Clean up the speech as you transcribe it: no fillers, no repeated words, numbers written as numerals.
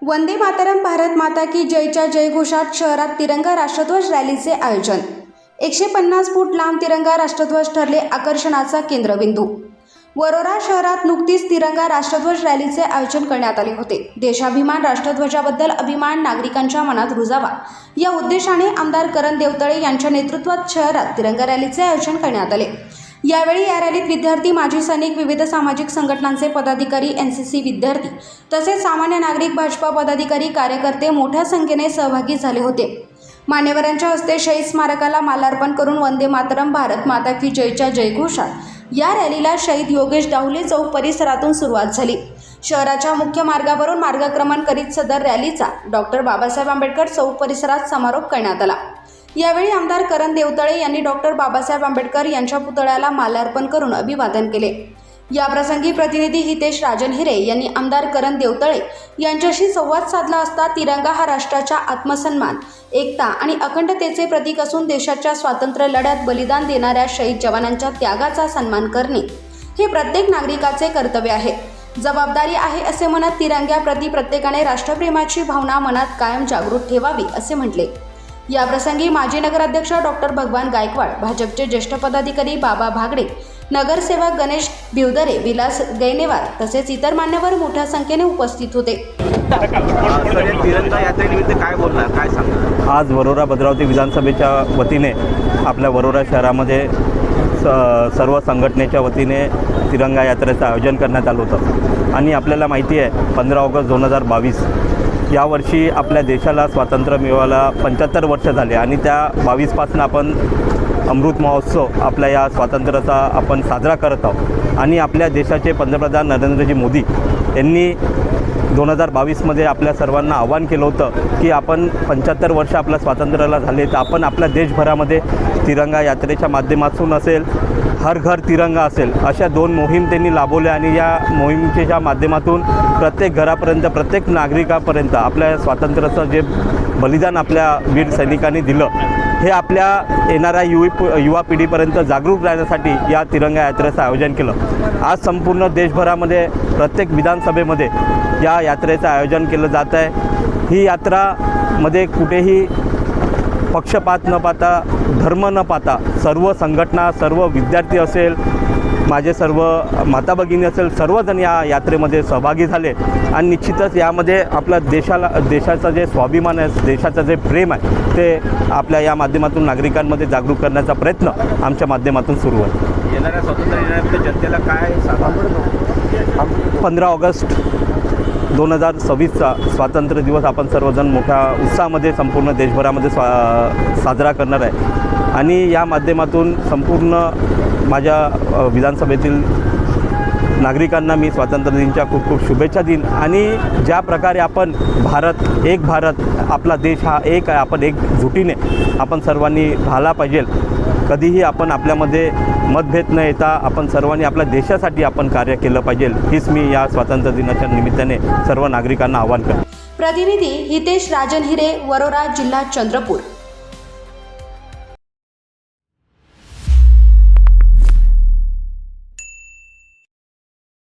वंदे मातरम भारत माता की जयच्या जयघोषात शहरात तिरंगा राष्ट्रध्वज रॅलीचे आयोजन। 150 फूट लांब तिरंगा राष्ट्रध्वज ठरले आकर्षणाचा केंद्रबिंदू। वरोरा शहरात नुकतीच तिरंगा राष्ट्रध्वज रॅलीचे आयोजन करण्यात आले होते। देशाभिमान राष्ट्रध्वजाबद्दल अभिमान नागरिकांच्या मनात रुजावा या उद्देशाने आमदार करण देवतळे यांच्या नेतृत्वात शहरात तिरंगा रॅलीचे आयोजन करण्यात आले। यावेळी या रॅलीत विद्यार्थी, माजी सैनिक, विविध सामाजिक संघटनांचे पदाधिकारी, एनसीसी विद्यार्थी तसेच सामान्य नागरिक, भाजपा पदाधिकारी, कार्यकर्ते मोठ्या संख्येने सहभागी झाले होते। मान्यवरांच्या हस्ते शहीद स्मारकाला मालार्पण करून वंदे मातरम भारत माता की जयच्या जयघोषात या रॅलीला शहीद योगेश डावले चौक परिसरातून सुरुवात झाली। शहराच्या मुख्य मार्गावरून मार्गक्रमण करीत सदर रॅलीचा डॉक्टर बाबासाहेब आंबेडकर चौक परिसरात समारोप करण्यात आला। यावेळी आमदार करण देवतळे यांनी डॉक्टर बाबासाहेब आंबेडकर यांच्या पुतळ्याला माल्यार्पण करून अभिवादन केले। याप्रसंगी प्रतिनिधी हितेश राजन हिरे यांनी आमदार करण देवतळे यांच्याशी संवाद साधला असता तिरंगा हा राष्ट्राच्या आत्मसन्मान, एकता आणि अखंडतेचे प्रतीक असून देशाच्या स्वातंत्र्य लढ्यात बलिदान देणाऱ्या शहीद जवानांच्या त्यागाचा सन्मान करणे हे प्रत्येक नागरिकाचे कर्तव्य आहे, जबाबदारी आहे असे म्हणत तिरंग्याप्रती प्रत्येकाने राष्ट्रप्रेमाची भावना मनात कायम जागृत ठेवावी असे म्हटले। याप्रसंगी माजी नगराध्यक्ष डॉक्टर भगवान गायकवाड, भाजपचे ज्येष्ठ पदाधिकारी बाबा भागडे, नगरसेवक गणेश भिवदरे, विलास गैनेवार तसेच इतर मान्यवर मोठ्या संख्येने उपस्थित होते। तिरंगा यात्रेनिमित्त काय बोलणार, काय सांगणार? आज वरोरा भद्रावती विधानसभेच्या वतीने आपल्या वरोरा शहरामध्ये सर्व संघटनेच्या वतीने तिरंगा यात्रेचं आयोजन करण्यात आलं होतं आणि आपल्याला माहिती आहे 15 ऑगस्ट 2022 यावर्षी आपल्या देशाला स्वातंत्र्य मिळवायला 75 वर्ष झाले आणि त्या 22पासून आपण अमृत महोत्सव आपल्या या स्वातंत्र्याचा आपण साजरा करत आहोत आणि आपल्या देशाचे पंतप्रधान नरेंद्रजी मोदी यांनी 2022मध्ये आपल्या सर्वांना आवाहन केलं होतं की आपण 75 वर्ष आपल्या स्वातंत्र्याला झाले तर आपण आपल्या देशभरामध्ये तिरंगा यात्रेच्या माध्यमातून असेल, हर घर तिरंगा असेल, अशा 2 मोहीम त्यांनी राबवल्या आणि या मोहिमेच्या माध्यमातून प्रत्येक घरापर्यंत, प्रत्येक नागरिकापर्यंत आपल्या स्वातंत्र्याचं जे बलिदान आपल्या वीर सैनिकांनी दिलं हे आपल्या येणाऱ्या युवा पिढीपर्यंत जागरूक राहण्यासाठी या तिरंगा यात्रेचं आयोजन केलं। आज संपूर्ण देशभरामध्ये प्रत्येक विधानसभेमध्ये या यात्रेचं आयोजन केलं जात आहे। ही यात्रामध्ये कुठेही पक्षपात न पाहता, धर्म न पाहता सर्व संघटना, सर्व विद्यार्थी असेल, माझे सर्व माता भगिनी असेल, सर्वजण या यात्रेमध्ये सहभागी झाले आणि निश्चितच यामध्ये आपल्या देशाचं जे स्वाभिमान आहे, देशाचं जे प्रेम आहे ते आपल्या या माध्यमातून नागरिकांमध्ये जागरूक करण्याचा प्रयत्न आमच्या माध्यमातून सुरू आहे। येणाऱ्या स्वातंत्र्य दिनानिमित्त जनतेला काय सांगा? 15 ऑगस्ट 2026चा स्वातंत्र्य दिवस आपण सर्वजण मोठ्या उत्साहामध्ये संपूर्ण देशभरामध्ये साजरा करणार आहे आणि या माध्यमातून संपूर्ण माझ्या विधानसभेतील नागरिकांना मी स्वातंत्र्य दिनाच्या खूप खूप शुभेच्छा देईन आणि ज्या प्रकारे आपण भारत, एक भारत, आपला देश हा एक आहे, आपण एकजुटीने आपण सर्वांनी राहिला पाहिजे। कधीही आपण आपल्यामध्ये मतभेद न येता आपण सर्वांनी आपल्या देशासाठी आपण कार्य केलं पाहिजे, हीच मी या स्वातंत्र्य दिनाच्या निमित्ताने सर्व नागरिकांना आवाहन करतो। प्रतिनिधी हितेश राजन हिरे, वरोरा, जिल्हा चंद्रपूर।